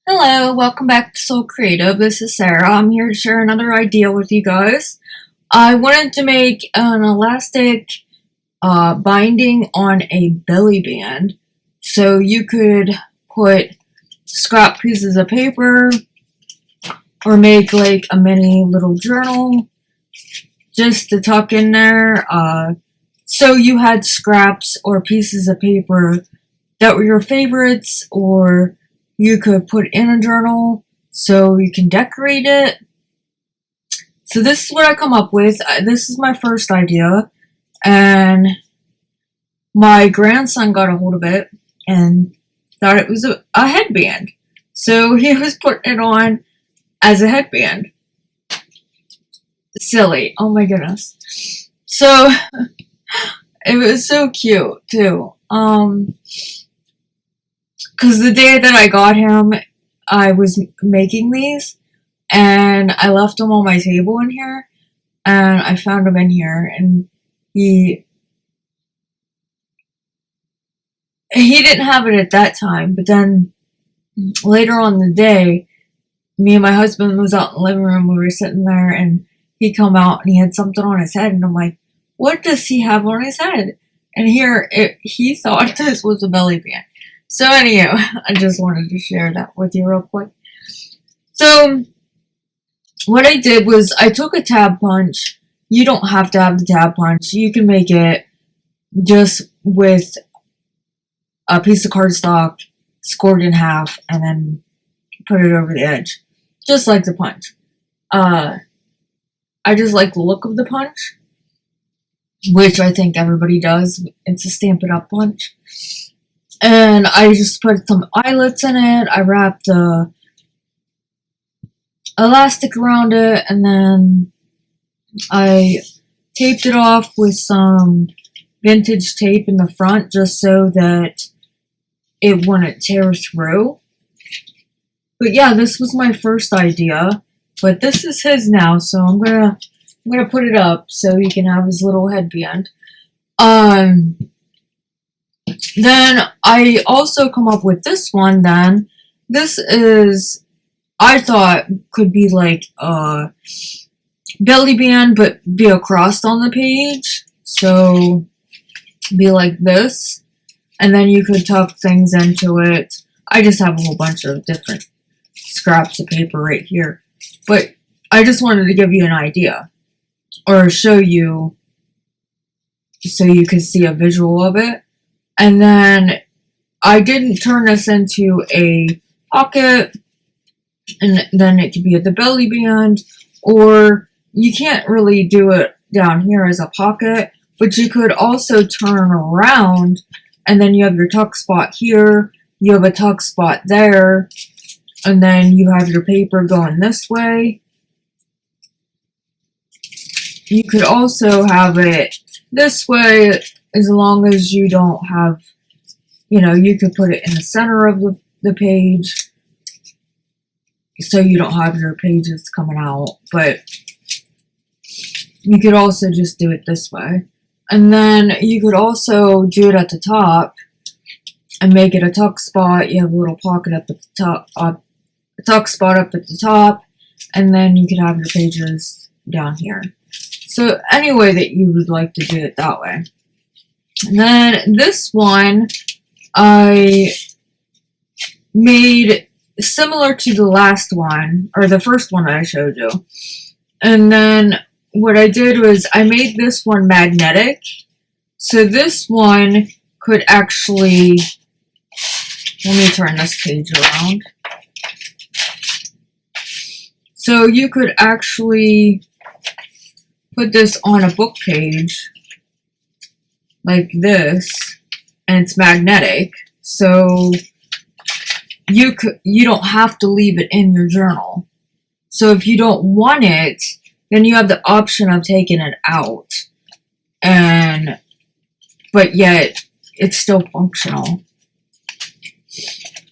Hello, welcome back to Soulcreative. This is Sarah. I'm here to share another idea with you guys. I wanted to make an elastic binding on a belly band, so you could put scrap pieces of paper or make like a mini little journal just to tuck in there. So you had scraps or pieces of paper that were your favorites, or you could put in a journal so you can decorate it. So this is what I come up with. This is my first idea, and my grandson got a hold of it and thought it was a headband. So he was putting it on as a headband. Silly. Oh my goodness. So it was so cute too. Because the day that I got him, I was making these, and I left them on my table in here, and I found them in here, and he didn't have it at that time, but then later on in the day, me and my husband was out in the living room, we were sitting there, and he come out, and he had something on his head, and I'm like, what does he have on his head? And he thought this was a belly band. So anyhow, I just wanted to share that with you real quick. So what I did was I took a tab punch. You don't have to have the tab punch. You can make it just with a piece of cardstock, scored in half, and then put it over the edge. Just like the punch. I just like the look of the punch, which I think everybody does. It's a Stamp It Up punch. And I just put some eyelets in it. I wrapped the elastic around it, and then I taped it off with some vintage tape in the front just so that it wouldn't tear through. But yeah, this was my first idea. But this is his now, so I'm gonna put it up so he can have his little headband. Then I also come up with this one then. This is, I thought, could be like a belly band, but be across on the page. So, be like this. And then you could tuck things into it. I just have a whole bunch of different scraps of paper right here. But I just wanted to give you an idea. Or show you so you could see a visual of it. And then I didn't turn this into a pocket, and then it could be at the belly band, or you can't really do it down here as a pocket, but you could also turn around, and then you have your tuck spot here, you have a tuck spot there, and then you have your paper going this way. You could also have it this way, as long as you don't have, you could put it in the center of the page, so you don't have your pages coming out, but you could also just do it this way. And then you could also do it at the top, and make it a tuck spot. You have a little pocket at the top, a tuck spot up at the top, and then you could have your pages down here. So any way that you would like to do it that way. And then this one I made similar to the last one, or the first one I showed you. And then what I did was I made this one magnetic. So this one could actually, let me turn this page around. So you could actually put this on a book page like this, and it's magnetic, so you don't have to leave it in your journal. So if you don't want it, then you have the option of taking it out, but yet it's still functional.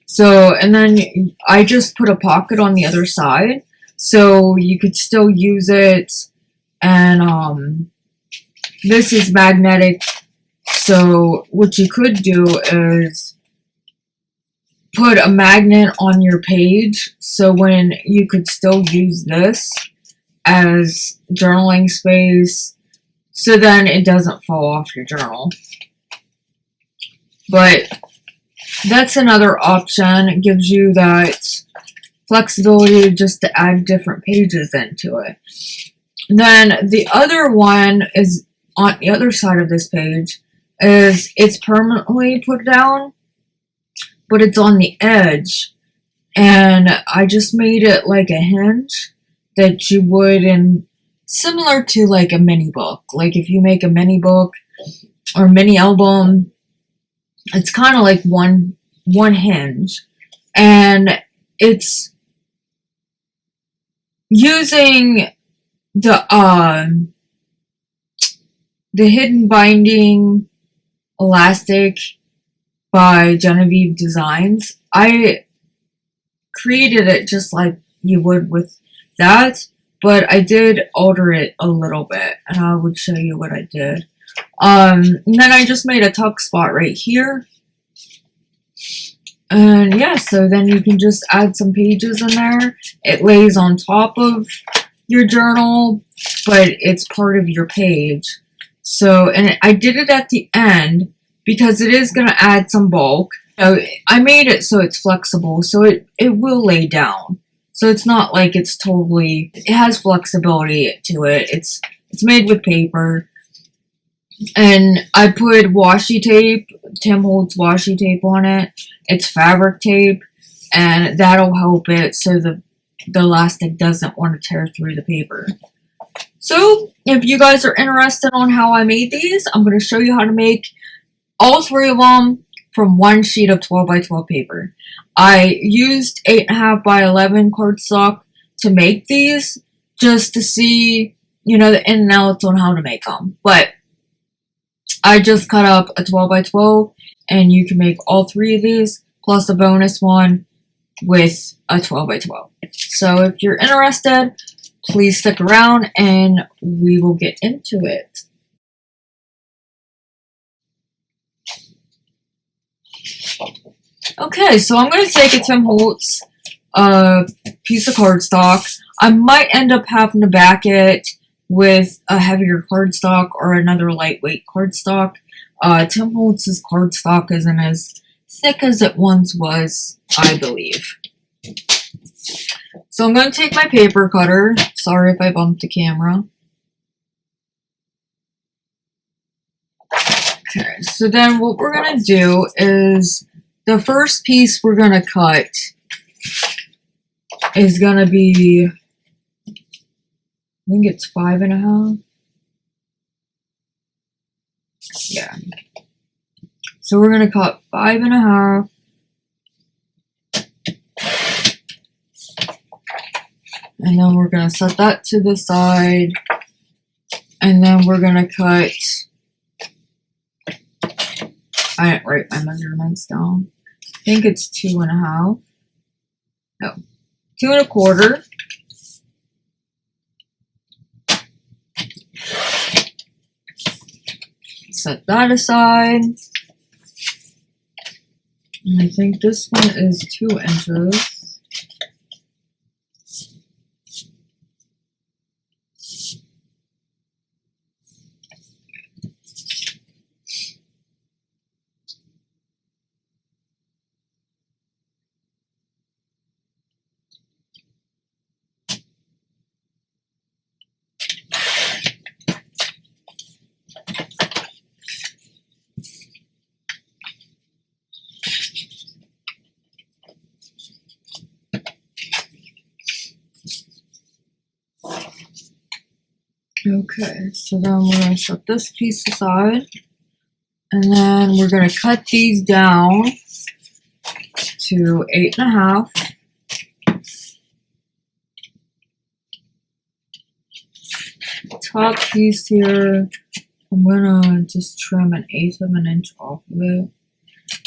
So, and then I just put a pocket on the other side, so you could still use it. And this is magnetic, so what you could do is put a magnet on your page, so when you could still use this as journaling space, so then it doesn't fall off your journal. But that's another option. It gives you that flexibility just to add different pages into it. Then the other one is on the other side of this page, is it's permanently put down, but it's on the edge, and I just made it like a hinge that you would in, similar to like a mini book. Like if you make a mini book or mini album, it's kind of like one hinge, and it's using the Hidden Binding Elastic by Genevieve Designs. I created it just like you would with that, but I did alter it a little bit, and I would show you what I did. And then I just made a tuck spot right here. And yeah, so then you can just add some pages in there. It lays on top of your journal, but it's part of your page. So, and I did it at the end because it is going to add some bulk. So I made it so it's flexible, so it will lay down. So it's not like it's totally, it has flexibility to it. It's made with paper. And I put washi tape, Tim Holtz washi tape on it. It's fabric tape, and that'll help it so the elastic doesn't want to tear through the paper. So if you guys are interested on how I made these, I'm going to show you how to make all three of them from one sheet of 12 by 12 paper. I used 8.5 by 11 cardstock to make these, just to see, you know, the in and outs on how to make them. But I just cut up a 12 by 12, and you can make all three of these, plus a bonus one with a 12 by 12. So if you're interested, please stick around and we will get into it. Okay, so I'm going to take a Tim Holtz piece of cardstock. I might end up having to back it with a heavier cardstock or another lightweight cardstock. Tim Holtz's cardstock isn't as thick as it once was, I believe. So I'm going to take my paper cutter. Sorry if I bumped the camera. Okay, so then what we're going to do is the first piece we're going to cut is going to be, I think it's 5.5. Yeah. So we're going to cut 5.5. And then we're going to set that to the side. And then we're going to cut, I didn't write my measurements down. I think it's 2.5. No, 2.25. Set that aside. And I think this one is 2 inches. Okay, so then we're going to set this piece aside, and then we're going to cut these down to 8.5. Top piece here, I'm going to just trim 1/8 of an inch off of it.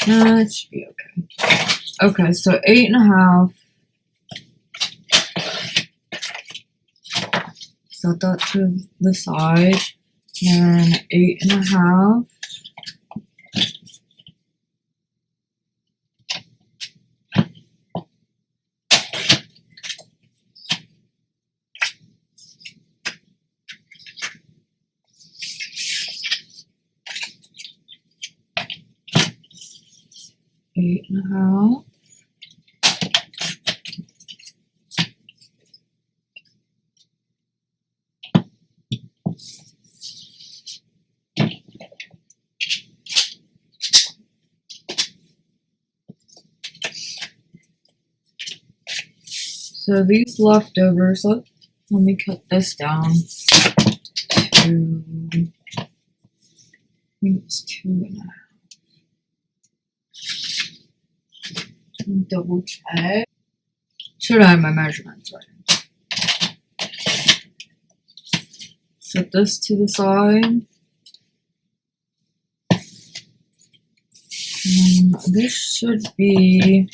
That should be okay. Okay, so 8.5. Set that to the side, and 8.5. 1/2. So these leftovers, let me cut this down to, I think it's 2.5. Double check. Should I have my measurements right? Set this to the side. This should be,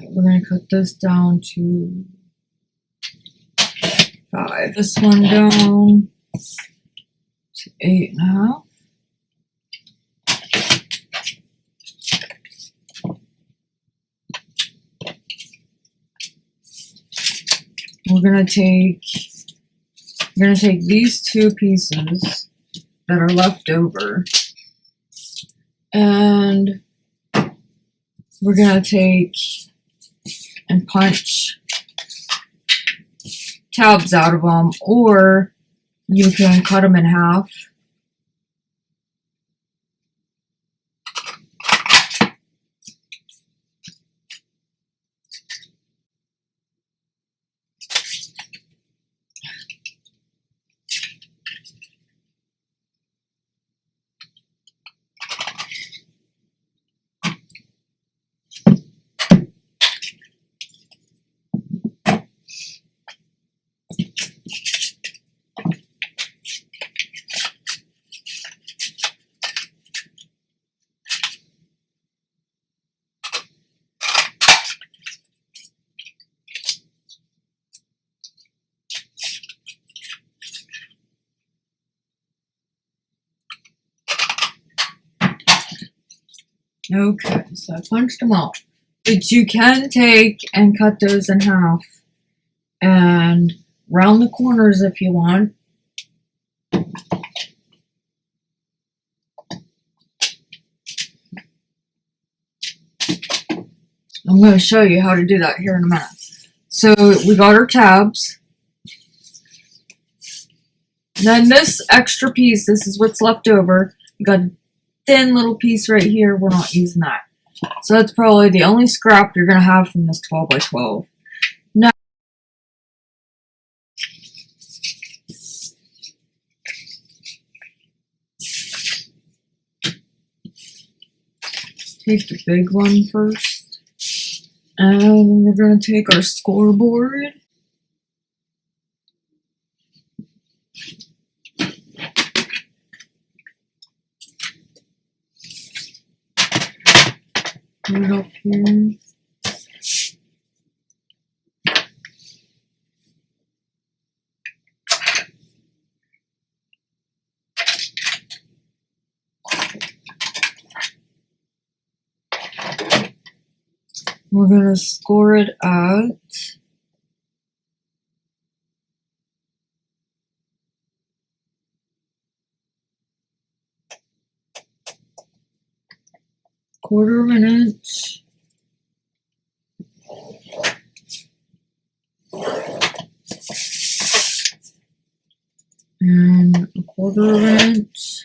we're going to cut this down to 5. This one down to 8.5. We're gonna take these 2 pieces that are left over, and we're gonna take and punch tabs out of them, or you can cut them in half. Okay, so I punched them out. But you can take and cut those in half and round the corners if you want. I'm going to show you how to do that here in a minute. So we got our tabs. Then this extra piece, this is what's left over. We got a thin little piece right here. We're not using that. So that's probably the only scrap you're going to have from this 12 by 12. Now, take the big one first. And we're going to take our scoreboard. Put it up here. We're going to score it at 1/4 of an inch. And 1/4 of an inch.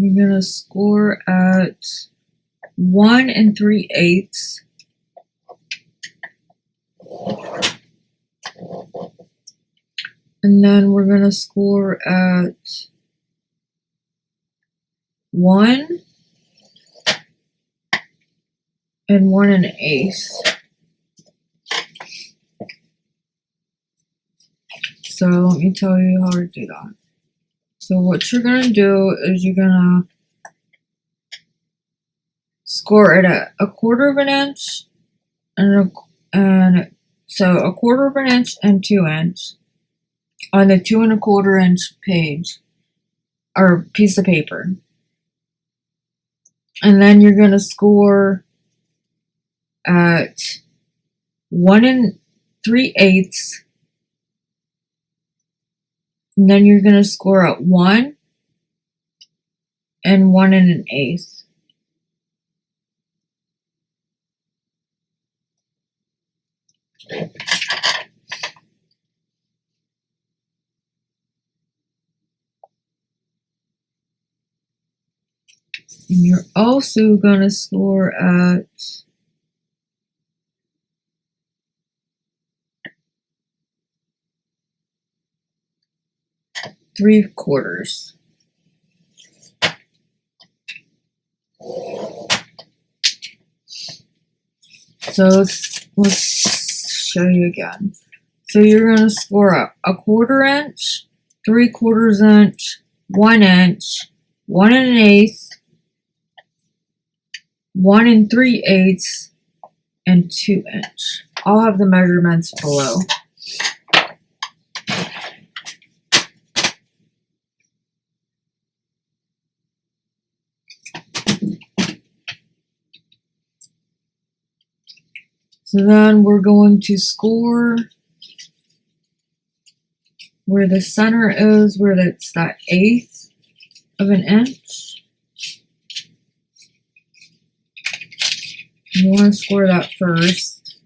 You're gonna score at 1 3/8. And then we're gonna score at 1 and 1 1/8. So let me tell you how to do that. So what you're gonna do is you're gonna score it at 1/4 inch and so 1/4 inch and 2 inch on the 2 1/4 inch page or piece of paper. And then you're gonna score at 1 3/8. And then you're gonna score at 1 and 1 1/8. And you're also gonna score at 3/4. So let's show you again. So you're gonna score at 1/4 inch, 3/4 inch, 1 inch, 1 1/8, 1 3/8, and 2 inch. I'll have the measurements below. So then we're going to score where the center is, where it's that 1/8 of an inch. You want to score that first.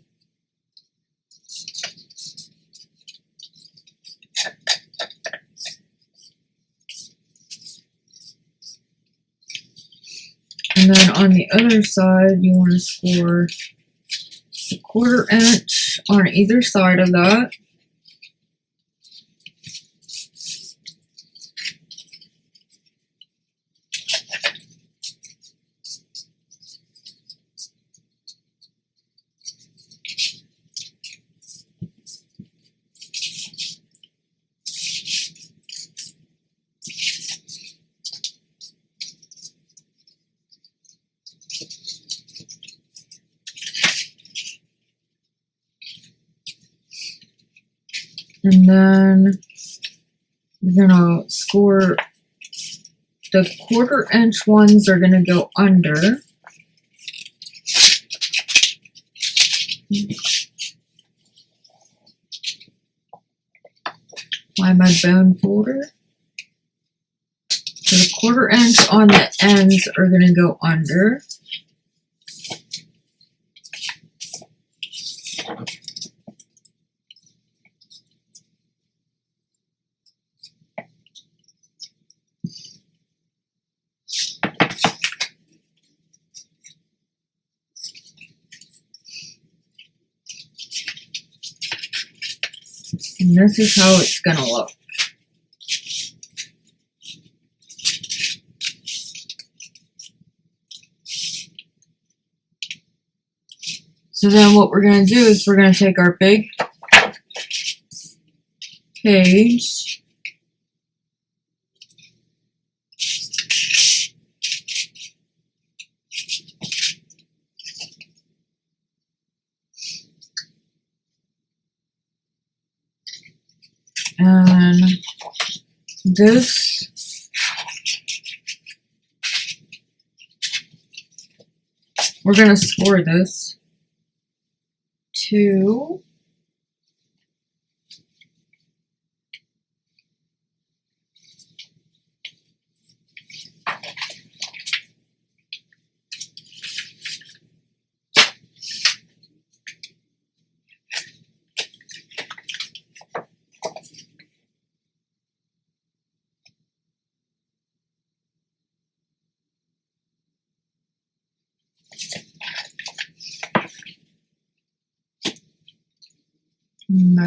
And then on the other side, you want to score 1/4 inch on either side of that. And then you're gonna score the 1/4 inch ones are gonna go under. Find my bone folder. So the 1/4 inch on the ends are gonna go under. And this is how it's gonna look. So then what we're gonna do is we're gonna take our big page and this we're gonna score this to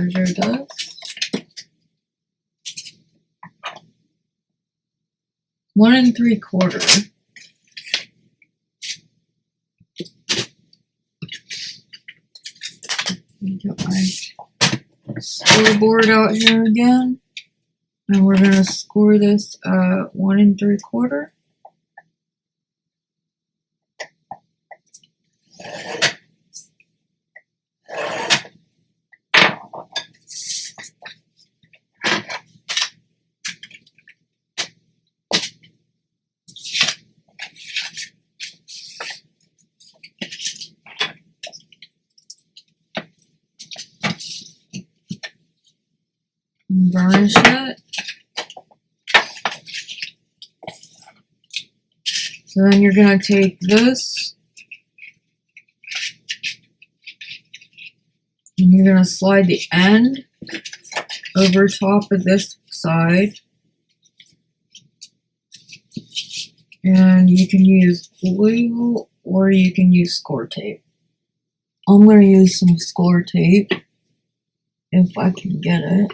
measure this. 1 3/4. Get my scoreboard out here again, and we're gonna score this at 1 3/4. Varnish it. So then you're going to take this and you're going to slide the end over top of this side. And you can use glue or you can use score tape. I'm going to use some score tape if I can get it.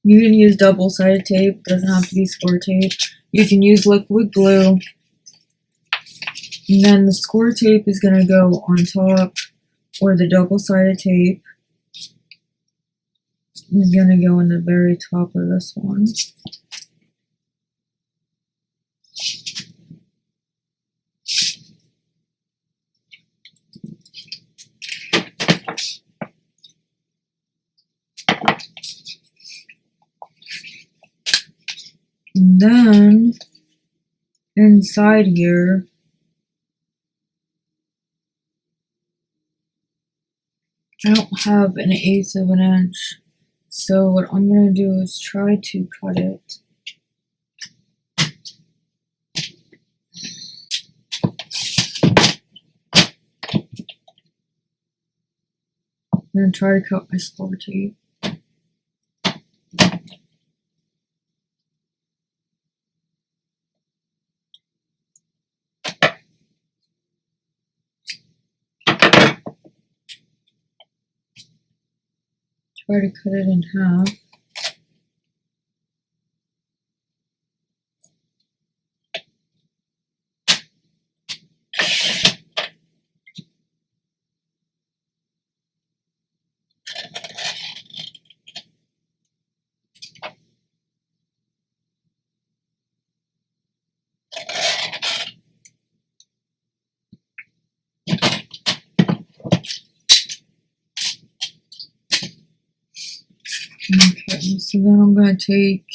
You can use double-sided tape, doesn't have to be score tape. You can use liquid glue. And then the score tape is going to go on top, or the double-sided tape is going to go in the very top of this one. And then inside here, I don't have an 1/8 of an inch, so what I'm going to do is try to cut it. I'm going to try to cut my score tape. Try to cut it in half. Okay, so then I'm going to take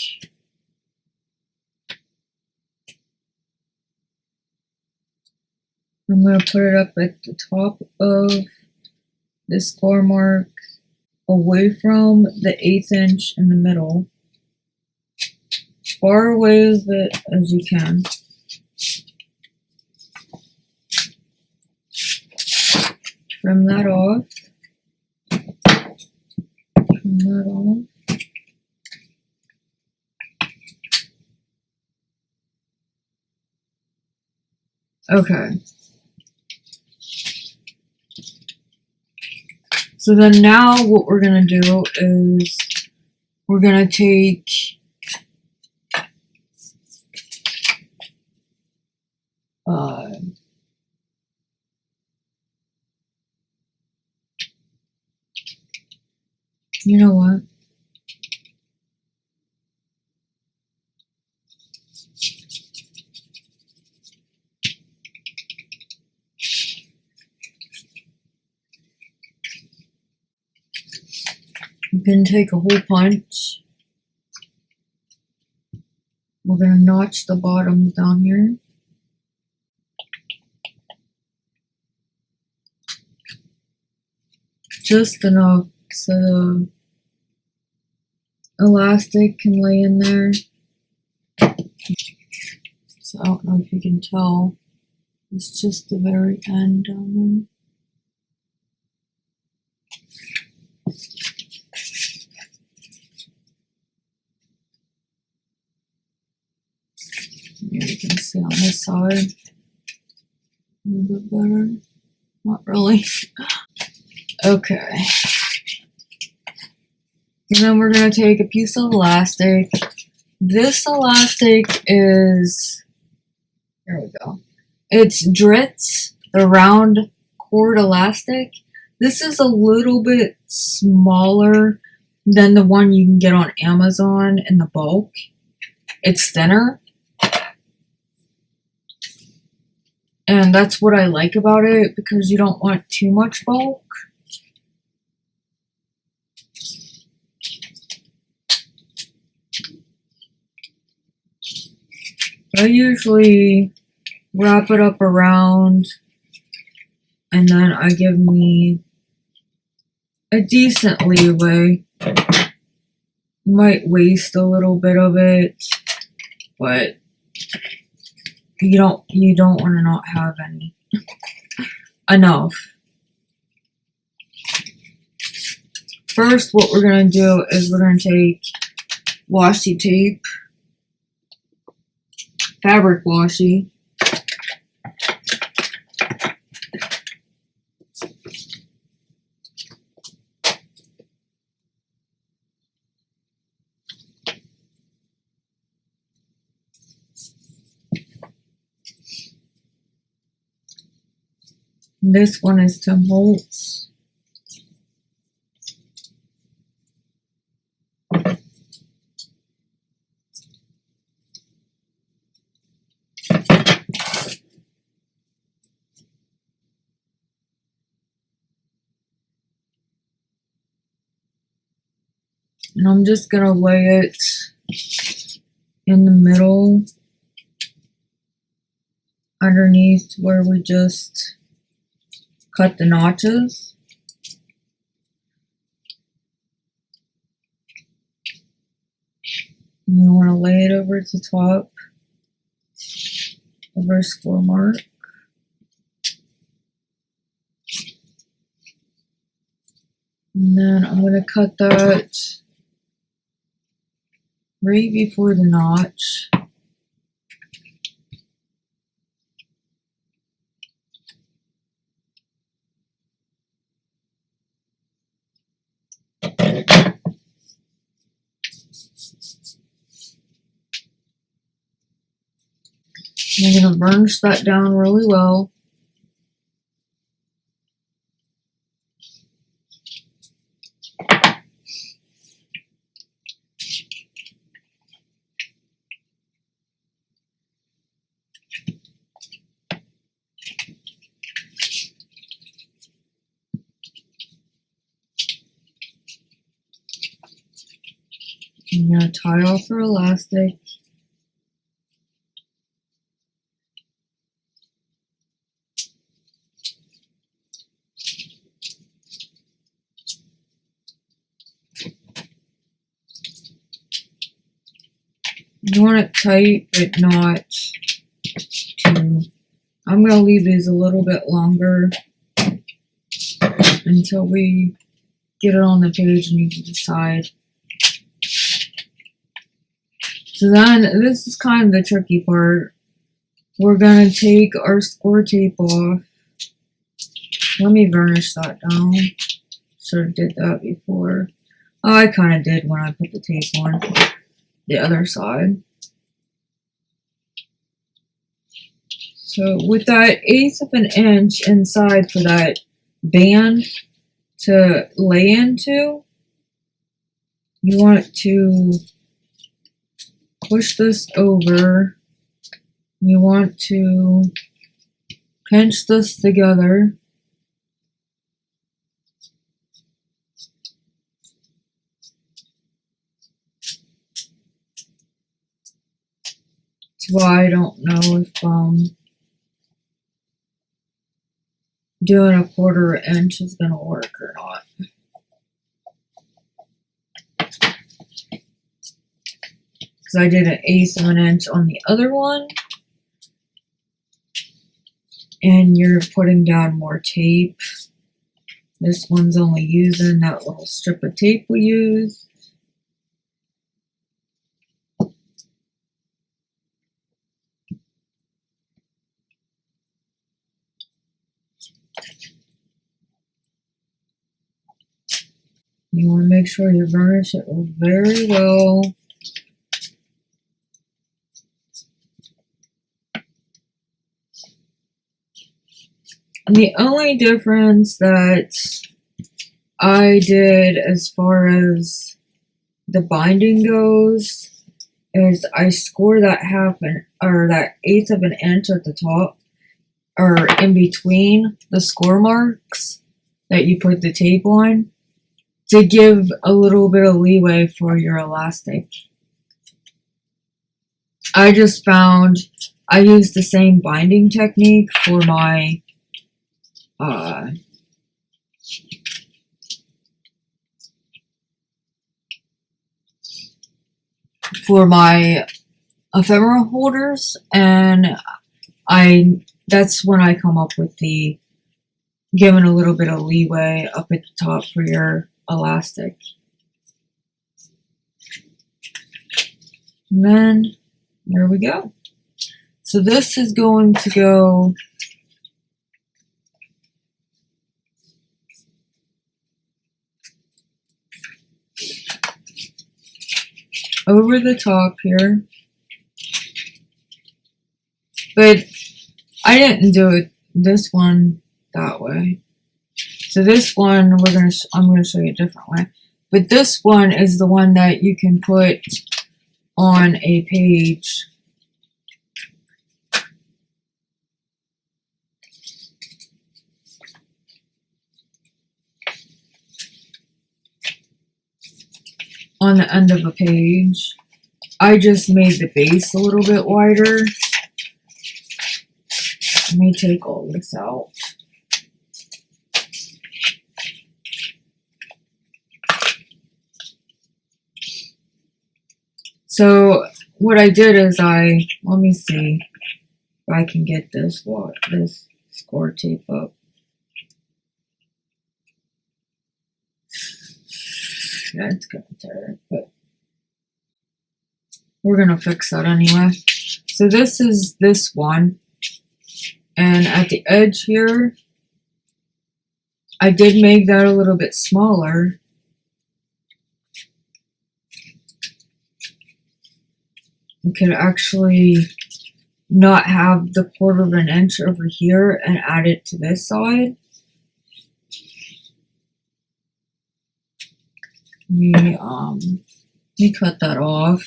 I'm going to put it up at the top of the score mark, away from the 1/8 inch in the middle. Far away as it as you can. Trim that off. Trim that off. Okay. So then now what we're going to do is we're going to take you know what? You can take a hole punch. We're going to notch the bottoms down here. Just enough so the elastic can lay in there. So I don't know if you can tell. It's just the very end down there. see on this side. A little bit better. Not really. Okay. And then we're going to take a piece of elastic. This elastic is, here we go. It's Dritz, the round cord elastic. This is a little bit smaller than the one you can get on Amazon in the bulk. It's thinner. And that's what I like about it, because you don't want too much bulk. I usually wrap it up around, and then I give me a decent leeway. Might waste a little bit of it, but you don't want to not have any enough. First, what we're gonna do is we're gonna take washi tape, fabric washi. This one is from Holtz. And I'm just going to lay it in the middle, underneath where we just cut the notches. And you want to lay it over the top of our score mark. And then I'm going to cut that right before the notch. I'm going to burnish that down really well. I'm going to tie off our elastic. You want it tight, but not too. I'm going to leave these a little bit longer until we get it on the page and you can decide. So then, this is kind of the tricky part. We're going to take our score tape off. Let me varnish that down. Should have did that before. Oh, I kind of did when I put the tape on the other side. So with that 1/8 of an inch inside for that band to lay into, you want to push this over. You want to pinch this together. That's why I don't know if doing a 1/4 inch is going to work or not. Because I did an 1/8 of an inch on the other one. And you're putting down more tape. This one's only using that little strip of tape we used. You want to make sure you varnish it very well. And the only difference that I did as far as the binding goes is I score that that eighth of an inch at the top, or in between the score marks that you put the tape on, to give a little bit of leeway for your elastic. I just found I used the same binding technique for my ephemera holders, and that's when I come up with the giving a little bit of leeway up at the top for your elastic. And then there we go. So this is going to go over the top here. But I didn't do it this one that way. So this one I'm gonna show you a different way. But this one is the one that you can put on a page. On the end of a page. I just made the base a little bit wider. Let me take all this out. So what I did is let me see if I can get this score tape up. Yeah, it's gonna tear, but we're gonna fix that anyway. So this is this one, and at the edge here, I did make that a little bit smaller. You could actually not have the 1/4 of an inch over here and add it to this side. Let me cut that off.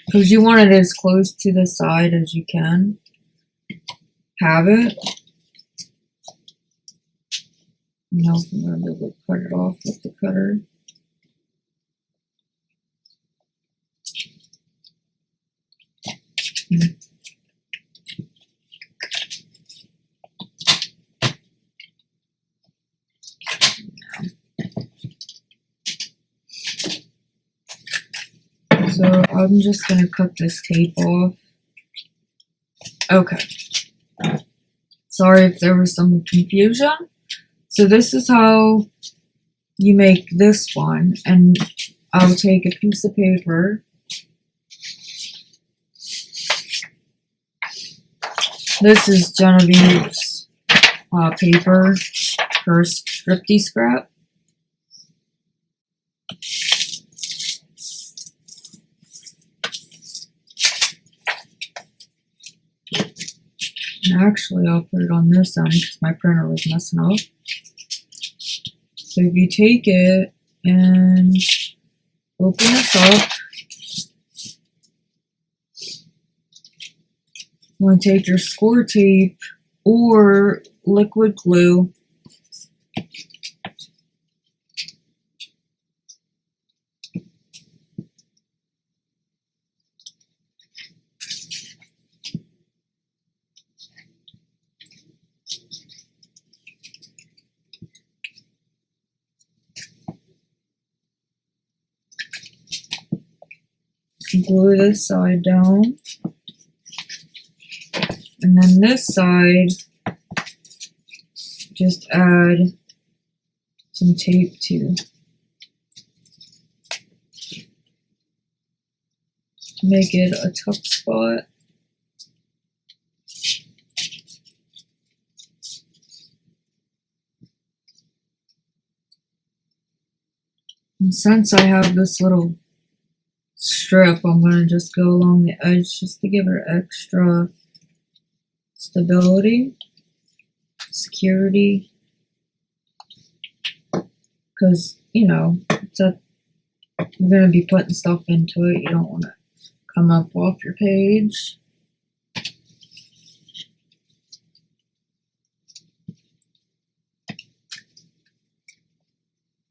Because you want it as close to the side as you can have it. You know, I'm going to be able to cut it off with the cutter. So I'm just going to cut this tape off. Okay. Sorry if there was some confusion. So this is how you make this one. And I'll take a piece of paper. This is Genevieve's paper for Crafty Scrap. And actually, I'll put it on this end because my printer was messing up. So if you take it and open this up, you want to take your score tape or liquid glue. Glue this side down, and then this side just add some tape to make it a tough spot. And since I have this little strip, I'm going to just go along the edge just to give her extra stability, security, because, you know, you're going to be putting stuff into it. You don't want to come up off your page.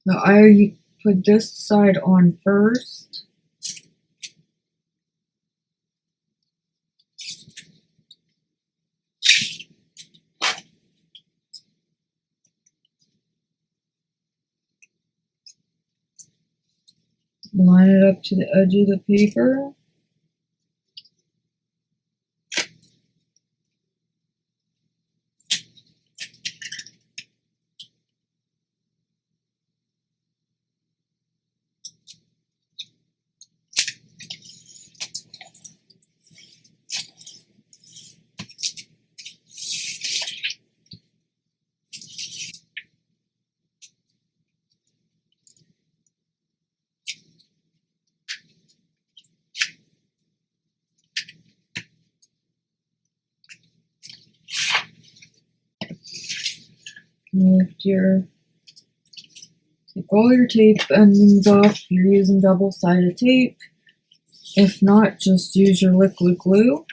Now I put this side on first. Line it up to the edge of the paper. Take all your tape endings off if you're using double-sided tape. If not, just use your liquid glue.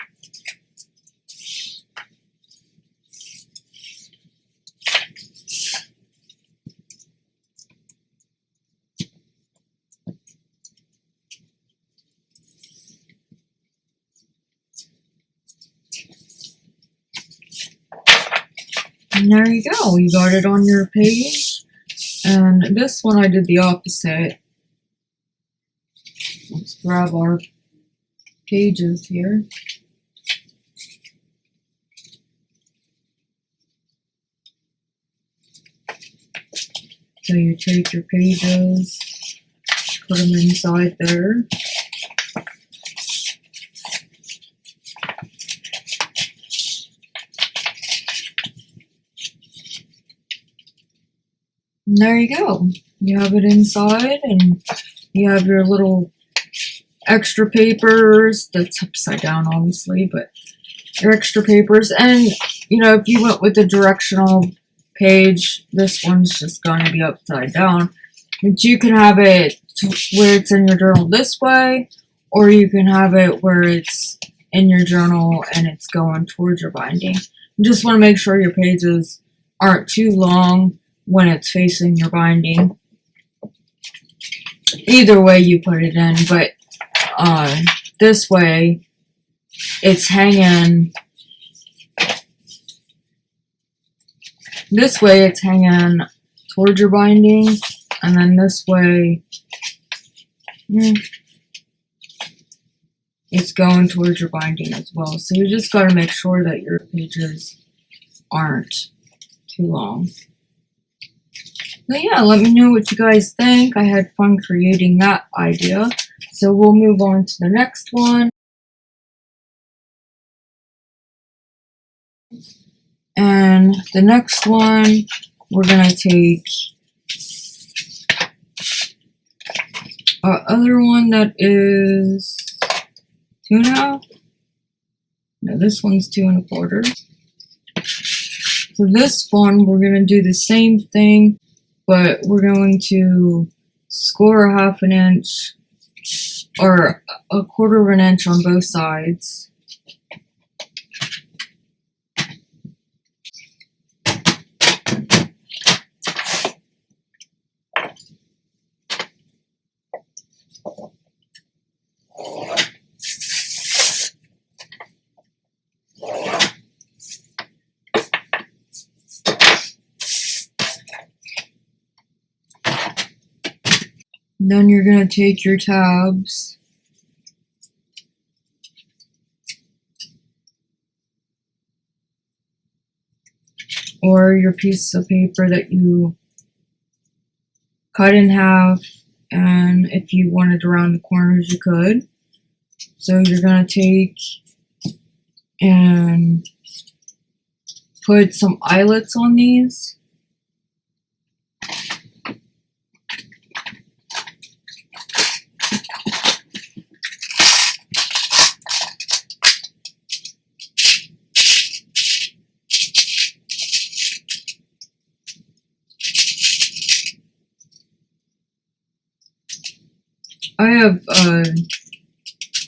And there you go, you got it on your page. And this one I did the opposite. Let's grab our pages here. So you take your pages, put them inside there. And there you go. You have it inside, and you have your little extra papers. That's upside down, obviously, but your extra papers. And, you know, if you went with the directional page, this one's just going to be upside down. But you can have it where it's in your journal this way, or you can have it where it's in your journal and it's going towards your binding. You just want to make sure your pages aren't too long when it's facing your binding. Either way you put it in, but this way it's hanging. This way it's hanging towards your binding, and then this way it's going towards your binding as well. So you just got to make sure that your pages aren't too long. But yeah, let me know what you guys think. I had fun creating that idea. So we'll move on to the next one. And the next one, we're going to take our other one that is 2.5. No, this one's 2 1/4. So this one, we're going to do the same thing, but we're going to score 1/2 inch or 1/4 inch on both sides. Then you're going to take your tabs or your piece of paper that you cut in half, and if you wanted around the corners you could. So you're going to take and put some eyelets on these. I have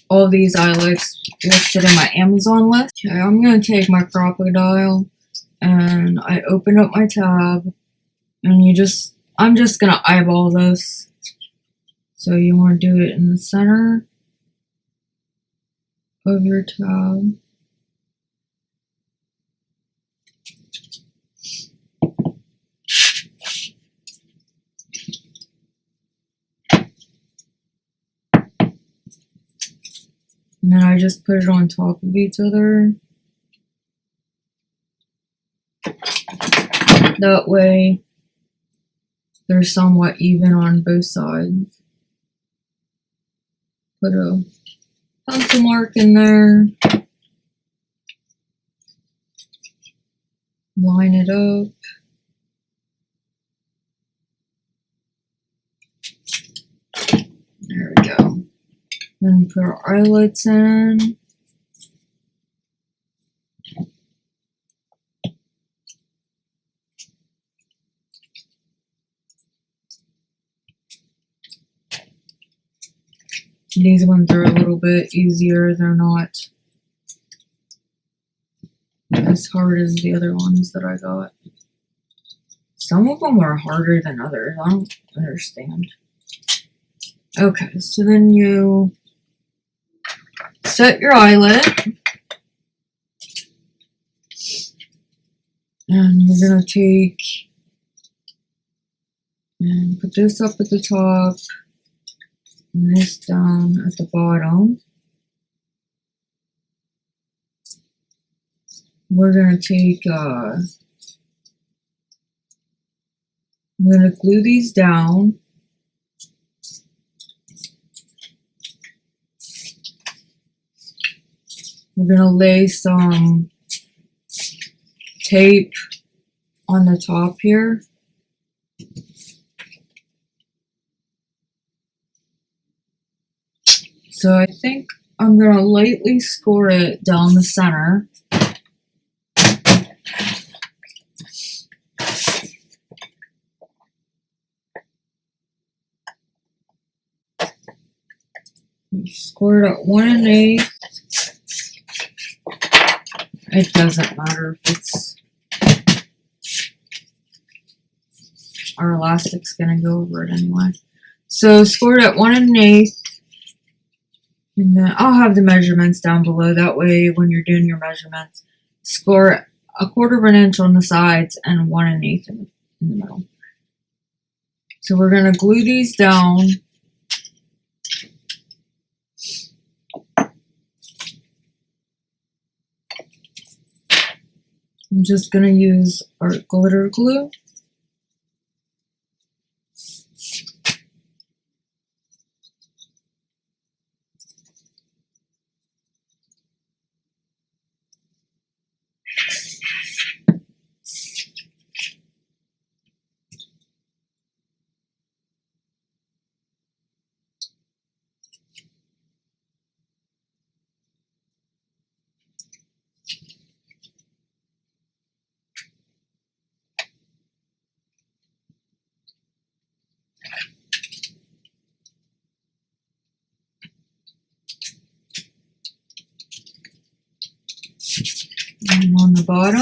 all these eyelets listed in my Amazon list. Okay, I'm going to take my crocodile and I open up my tab and I'm just going to eyeball this. So you want to do it in the center of your tab. And then I just put it on top of each other. That way they're somewhat even on both sides. Put a pencil mark in there. Line it up. There we go. Then put our eyelets in. These ones are a little bit easier. They're not as hard as the other ones that I got. Some of them are harder than others. I don't understand. Okay, so then you set your eyelet. And you're going to take and put this up at the top and this down at the bottom. We're going to take, I'm going to glue these down. We're going to lay some tape on the top here. So I think I'm going to lightly score it down the center. Score it at 1 1/8. It doesn't matter if it's, our elastic's gonna go over it anyway. So score it at 1 1/8. And then I'll have the measurements down below. That way when you're doing your measurements, score 1/4 inch on the sides and 1 1/8 in the middle. So we're gonna glue these down. I'm just going to use our glitter glue. And on the bottom,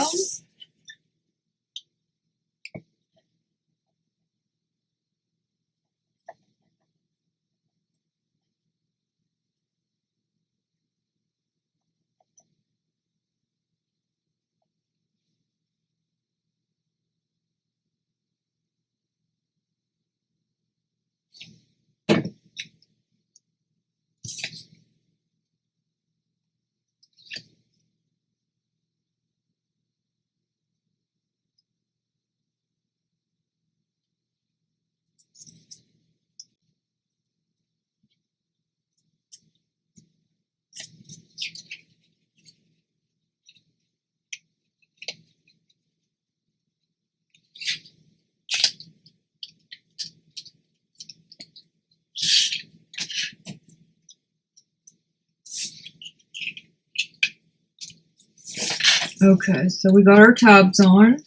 okay, so we got our tabs on.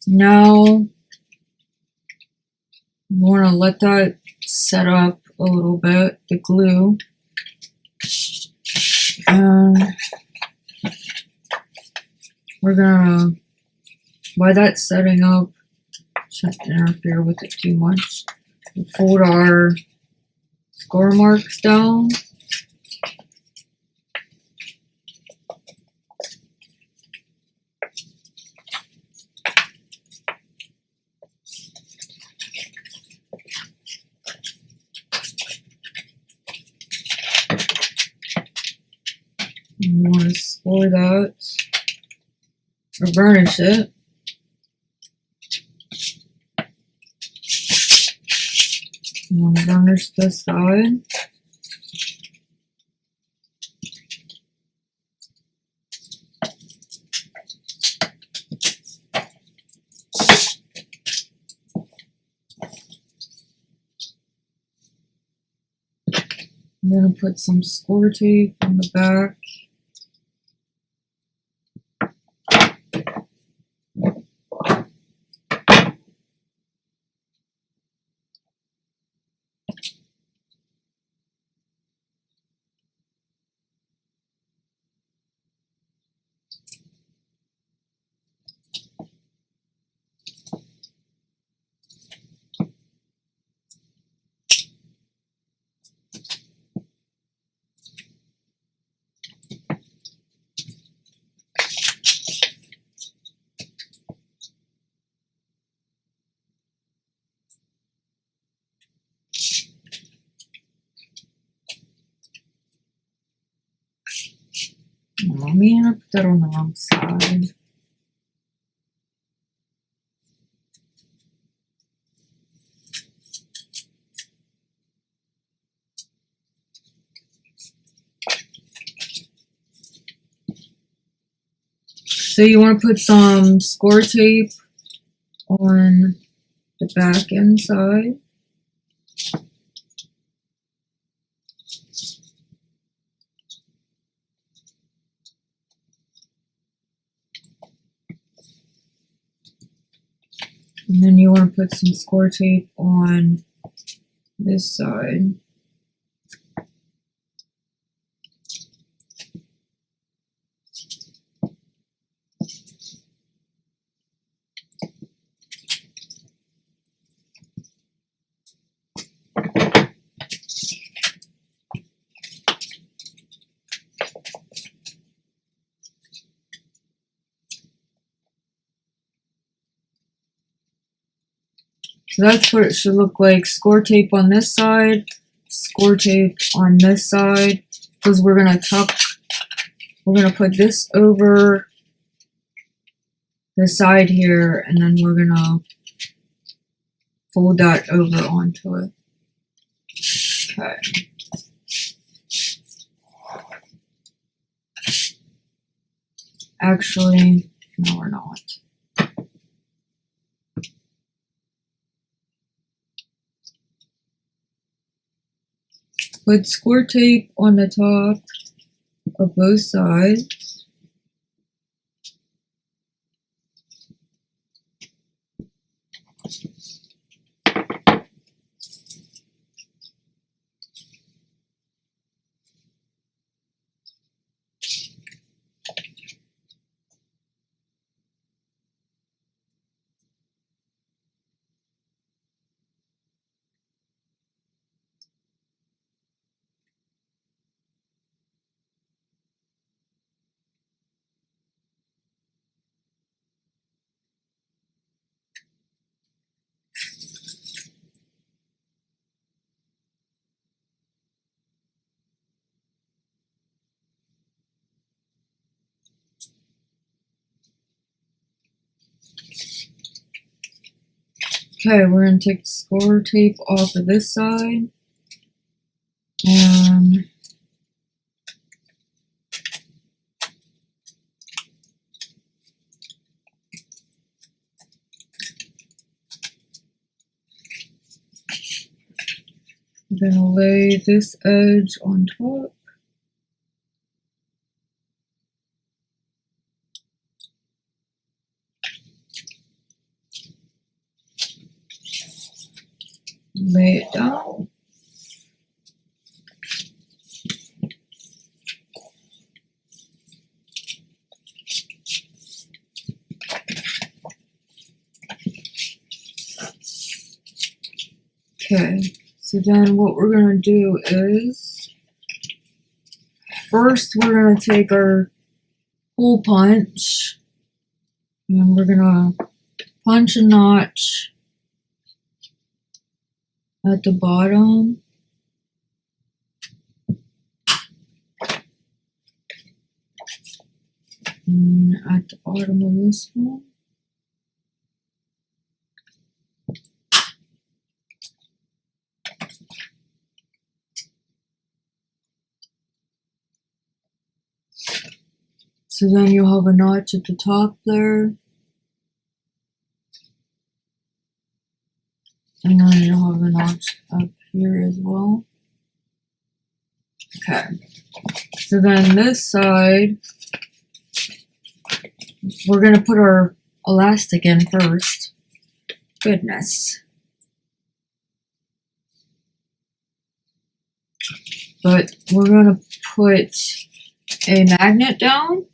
Now want to let that set up a little bit, the glue. And we're gonna, while that's setting up, shouldn't interfere with it too much. We'll fold our score marks down. You want to score that or burnish it. You want to burnish this side. I'm going to put some score tape on the back. Oh man, I put that on the wrong side. So you want to put some score tape on the back inside. And then you want to put some score tape on this side. So that's what it should look like. Score tape on this side, score tape on this side, because we're going to put this over the side here, and then we're going to fold that over onto it. Okay. Actually, no, we're not. Put score tape on the top of both sides. Okay, we're going to take the score tape off of this side. And I'm going to lay this edge on top. lay it down. Okay, so then what we're going to do is, first we're going to take our hole punch, and we're going to punch a notch at the bottom. And at the bottom of this one. So then you'll have a notch at the top there. And then you'll have a notch up here as well. Okay. So then this side, we're going to put our elastic in first. Goodness. But we're going to put a magnet down.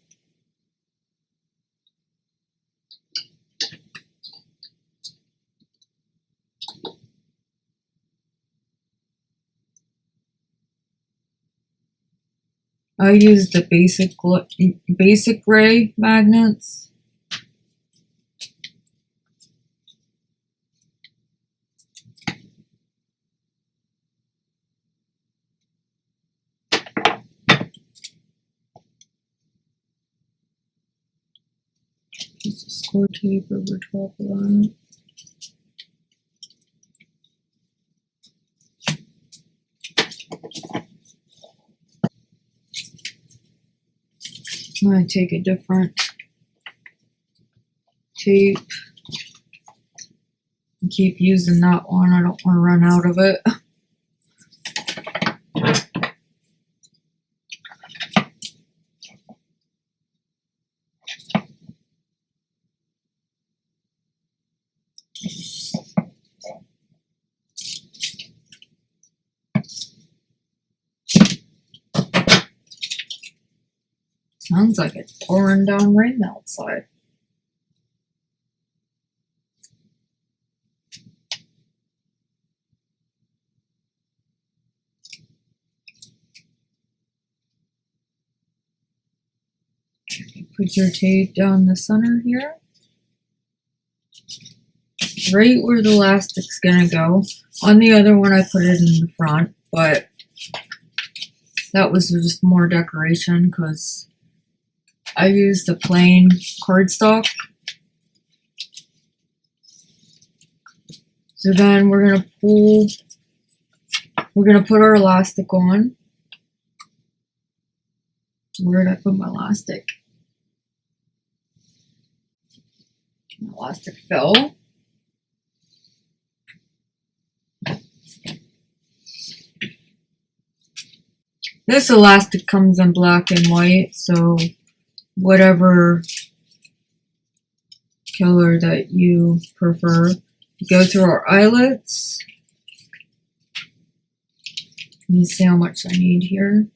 I use the basic gray magnets. Just a score tape over top of that. I'm going to take a different tape and keep using that one. I don't want to run out of it. Sounds like it's pouring down rain outside. Okay, put your tape down the center here. Right where the elastic's gonna go. On the other one I put it in the front, but that was just more decoration because I used the plain cardstock. So then we're gonna put our elastic on. Where did I put my elastic? My elastic fell. This elastic comes in black and white, so whatever color that you prefer. Go through our eyelets. Let me see how much I need here.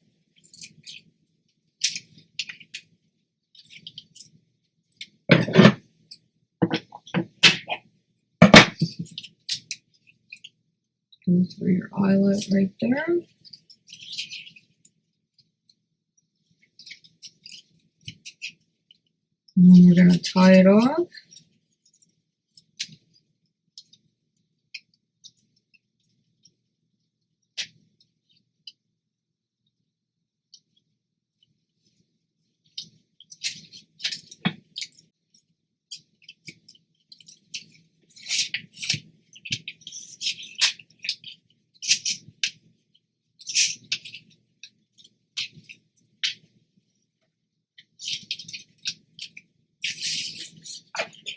Go through your eyelet right there. And then we're going to tie it off.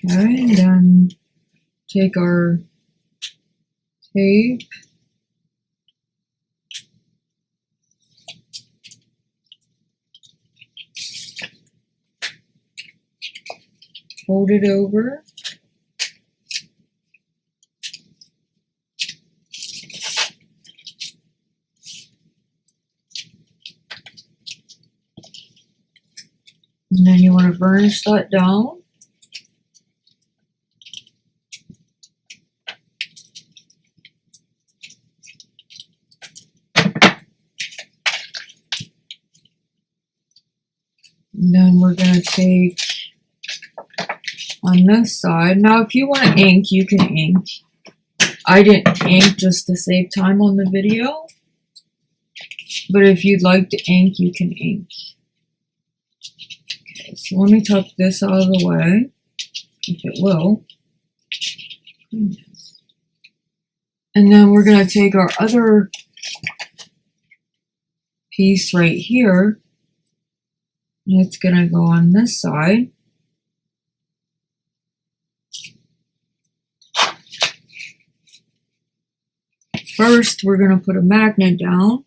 Okay, and then take our tape, fold it over, And then you want to burnish that down. And then we're going to take on this side. Now, if you want to ink, you can ink. I didn't ink just to save time on the video. But if you'd like to ink, you can ink. Okay, so let me tuck this out of the way, if it will. And then we're going to take our other piece right here. And it's going to go on this side. First, we're going to put a magnet down.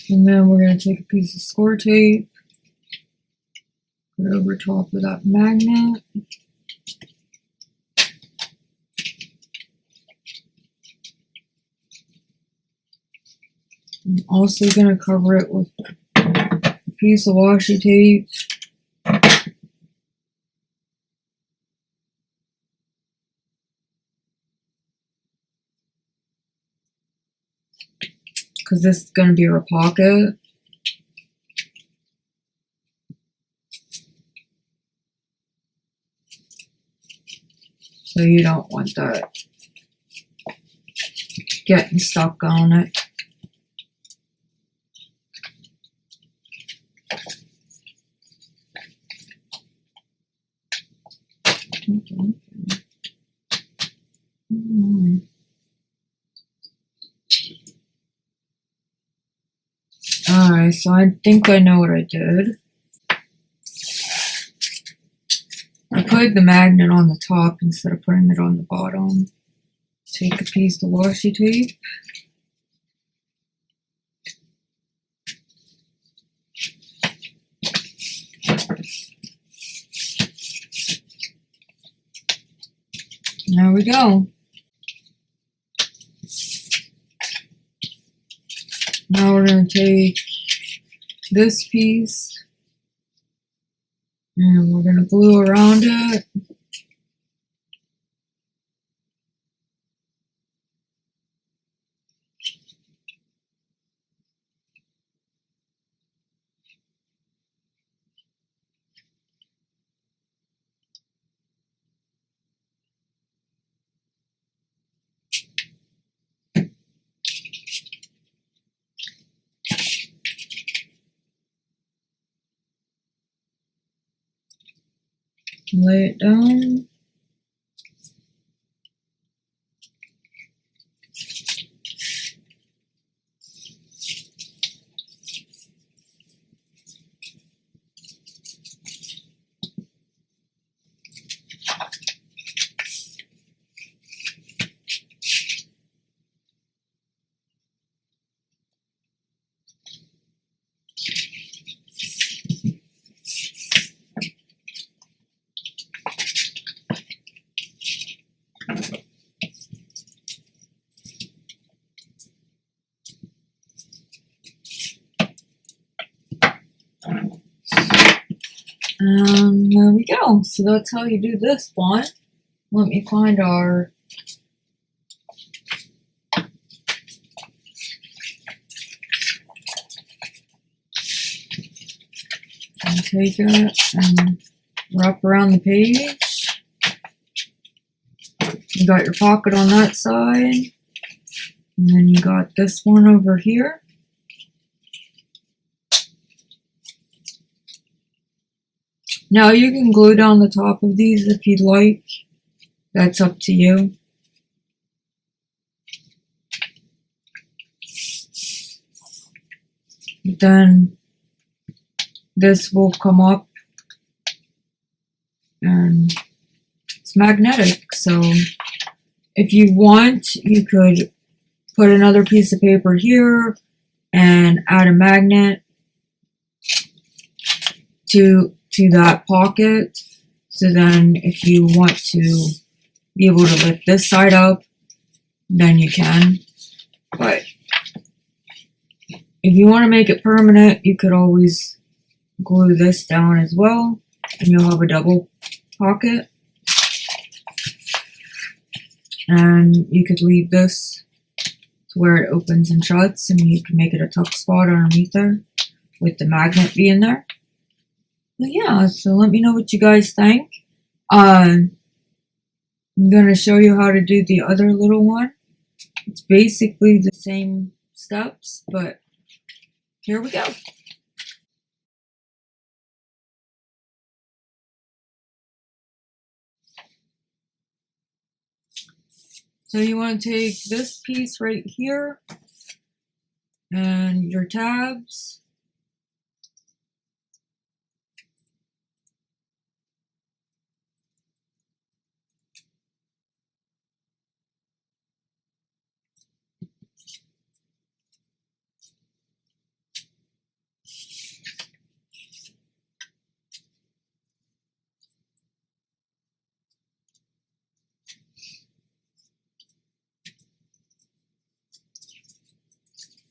And then we're going to take a piece of score tape, put it over top of that magnet. I'm also going to cover it with a piece of washi tape. Because this is going to be our pocket. So you don't want that getting stuck on it. Okay. Alright, so I think I know what I did. I put the magnet on the top instead of putting it on the bottom. Take a piece of washi tape. There we go. Now we're going to take this piece and we're going to glue around it. Lay it down. And there we go. So that's how you do this one. Let me find our and take it and wrap around the page. You got your pocket on that side. And then you got this one over here. Now you can glue down the top of these if you'd like. That's up to you. then this will come up and it's magnetic. So if you want, you could put another piece of paper here and add a magnet to that pocket. So then if you want to be able to lift this side up, then you can. But if you want to make it permanent, you could always glue this down as well, and you'll have a double pocket. And you could leave this to where it opens and shuts, and you can make it a tuck spot underneath there with the magnet being there. But yeah, so let me know what you guys think. I'm going to show you how to do the other little one. It's basically the same steps, but here we go. So you want to take this piece right here and your tabs.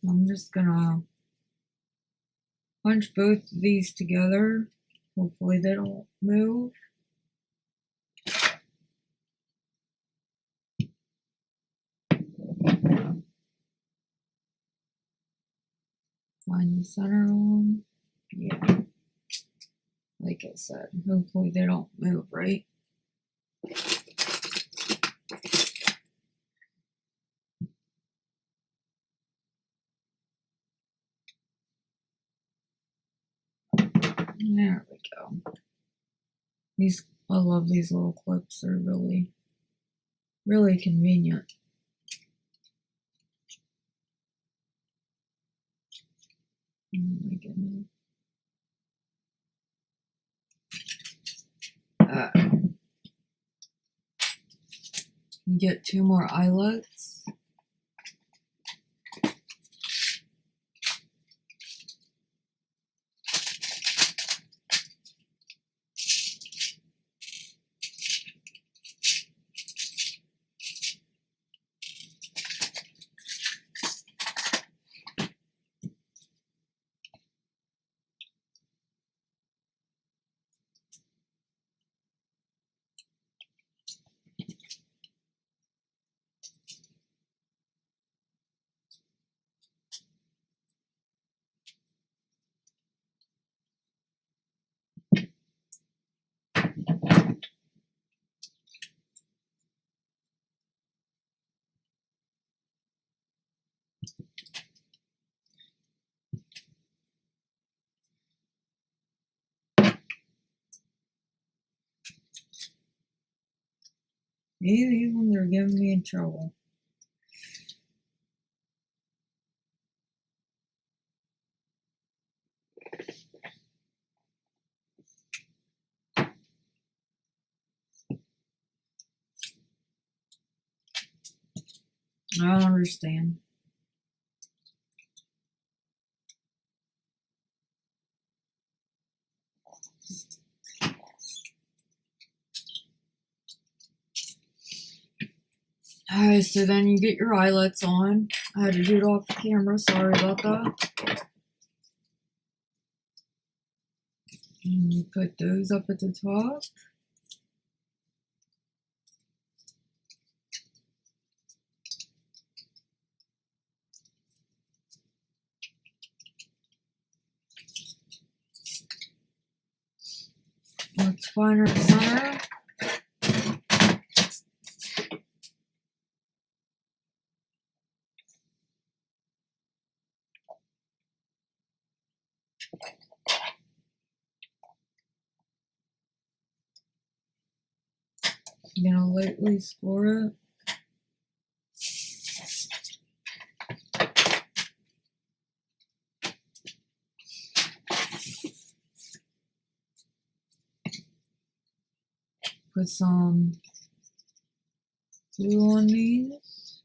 I'm just gonna punch both of these together. Hopefully they don't move. Find the center one. Yeah. Like I said, hopefully they don't move, right? There we go. I love these little clips. They're really, really convenient. Oh my goodness. You get 2 more eyelets. These ones are giving me in trouble. I don't understand. Alright, so then you get your eyelets on. I had to do it off camera, sorry about that. And you put those up at the top. Let's find our center. I'm gonna lightly score it. put some glue on these.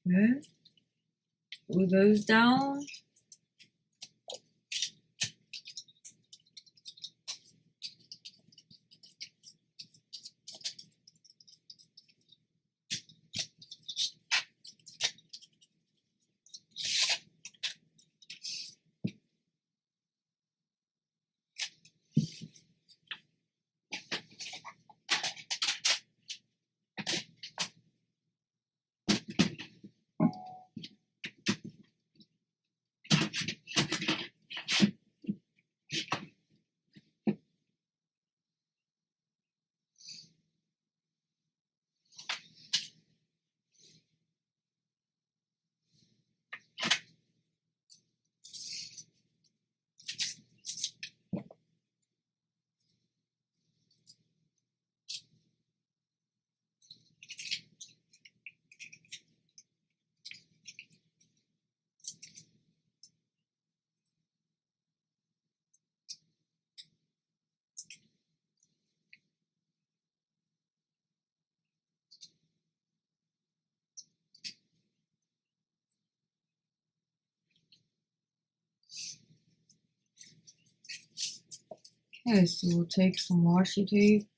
Okay, glue those down. Okay, so we'll take some washi tape.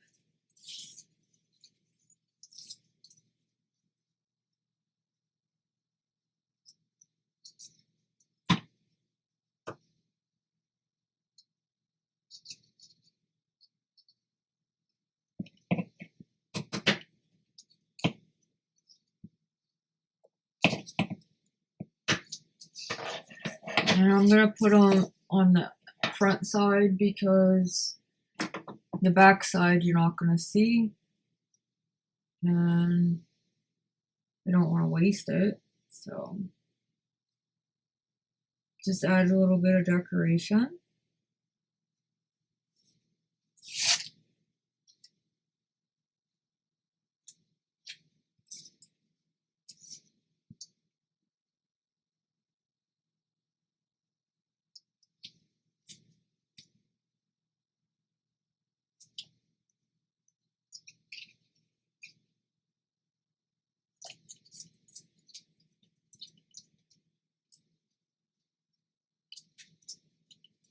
And I'm gonna put on the front side because the back side you're not gonna see, and I don't want to waste it, so just add a little bit of decoration.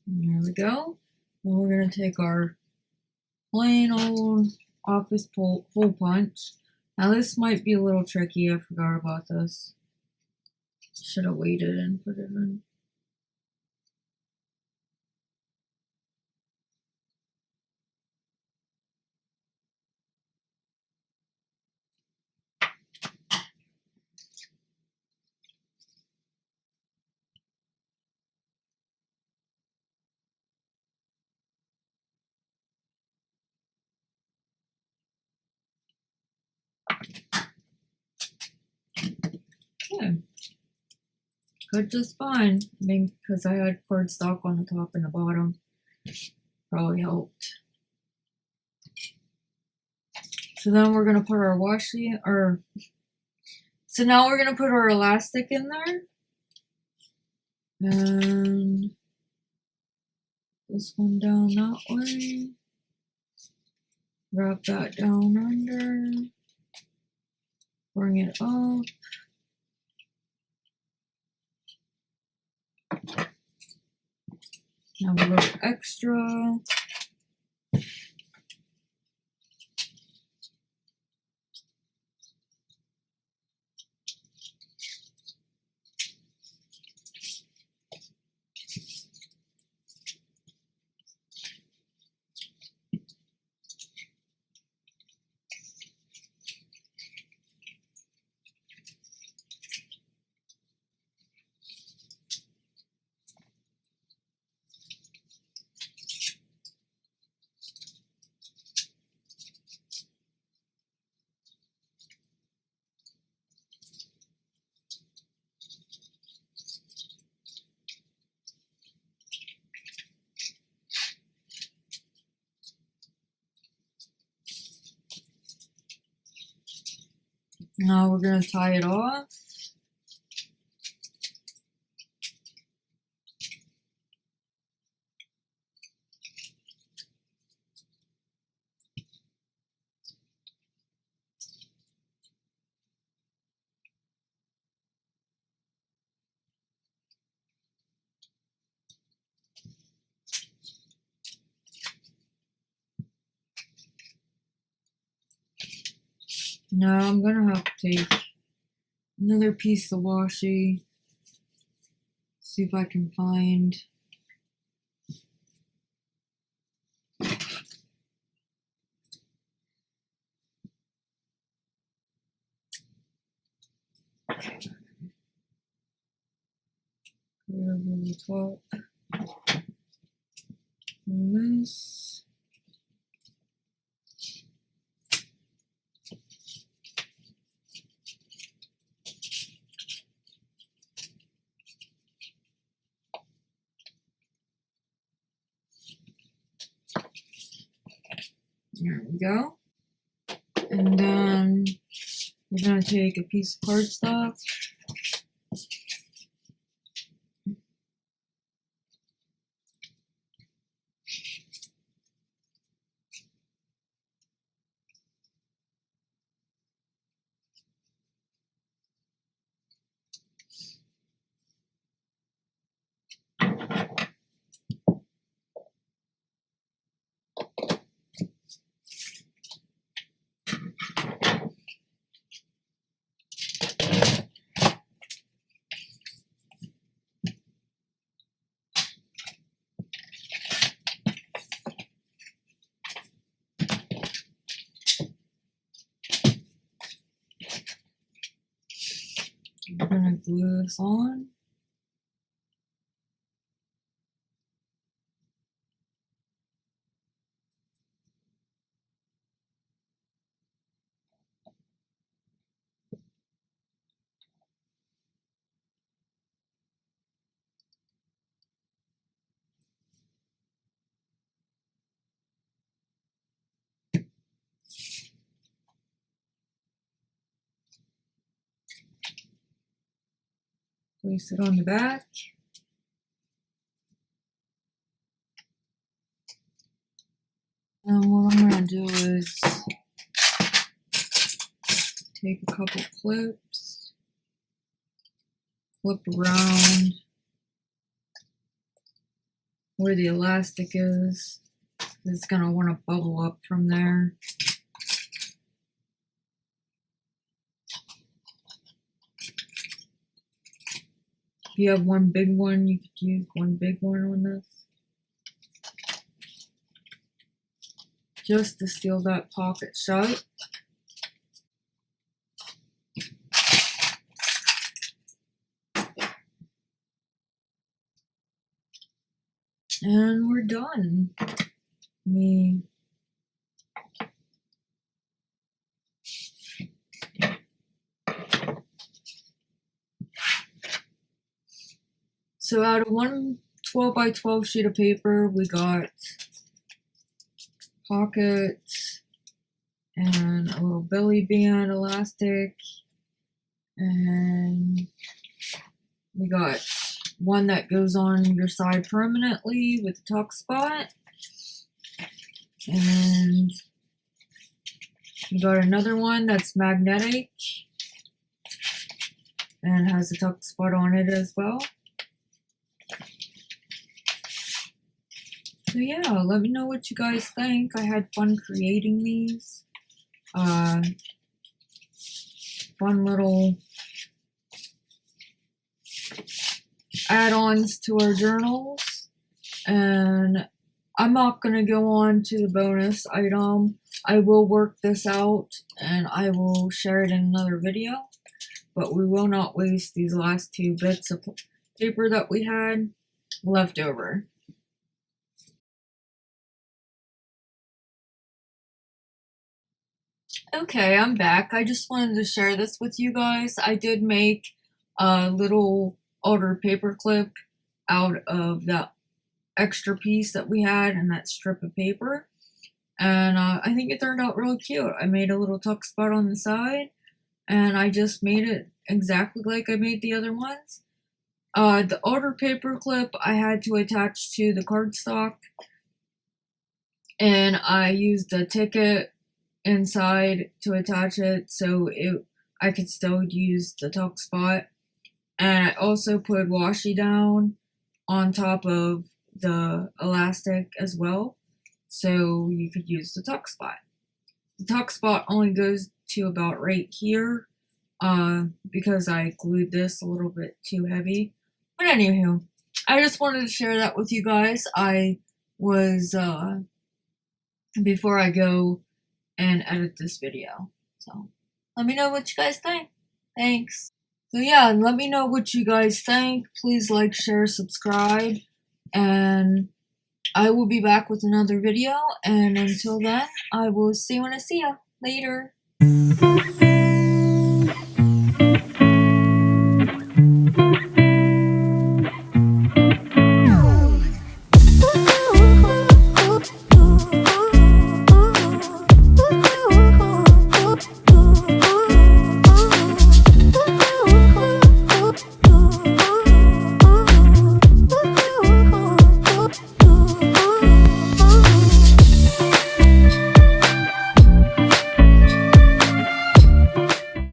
And there we go. And we're gonna take our plain old office hole punch. Now this might be a little tricky, I forgot about this. Should have waited and put it in. Okay. Cut just fine. I think because I had cardstock on the top and the bottom. Probably helped. So then we're gonna put our washi, so now we're gonna put our elastic in there. And this one down that way. Wrap that down under. Bring it up. Have a little extra. Now we're going to tie it off. Now I'm going to have to take another piece of washi, see if I can find over the top on this. There we go. And then we're going to take a piece of cardstock. We're going to glue this on. Place it on the back. And what I'm going to do is take a couple clips, flip around where the elastic is. It's going to want to bubble up from there. If you have one big one, you could use one big one on this. Just to seal that pocket shut. And we're done. So out of one 12 by 12 sheet of paper, we got pockets and a little belly band elastic, and we got one that goes on your side permanently with a tuck spot, and we got another one that's magnetic and has a tuck spot on it as well. So yeah, let me know what you guys think. I had fun creating these. Fun little add-ons to our journals. And I'm not going to go on to the bonus item. I will work this out and I will share it in another video. But we will not waste these last two bits of paper that we had left over. Okay, I'm back. I just wanted to share this with you guys. I did make a little older paperclip out of that extra piece that we had and that strip of paper. And I think it turned out really cute. I made a little tuck spot on the side. and I just made it exactly like I made the other ones. The older paperclip I had to attach to the cardstock, and I used a ticket inside to attach it so I could still use the tuck spot. And I also put washi down on top of the elastic as well, so you could use the tuck spot. The tuck spot only goes to about right here, because I glued this a little bit too heavy. But anywho, I just wanted to share that with you guys. I was, before I go and edit this video. So, let me know what you guys think. Thanks. So yeah, let me know what you guys think. Please like, share, subscribe, and I will be back with another video. And until then, I will see you when I see ya. Later.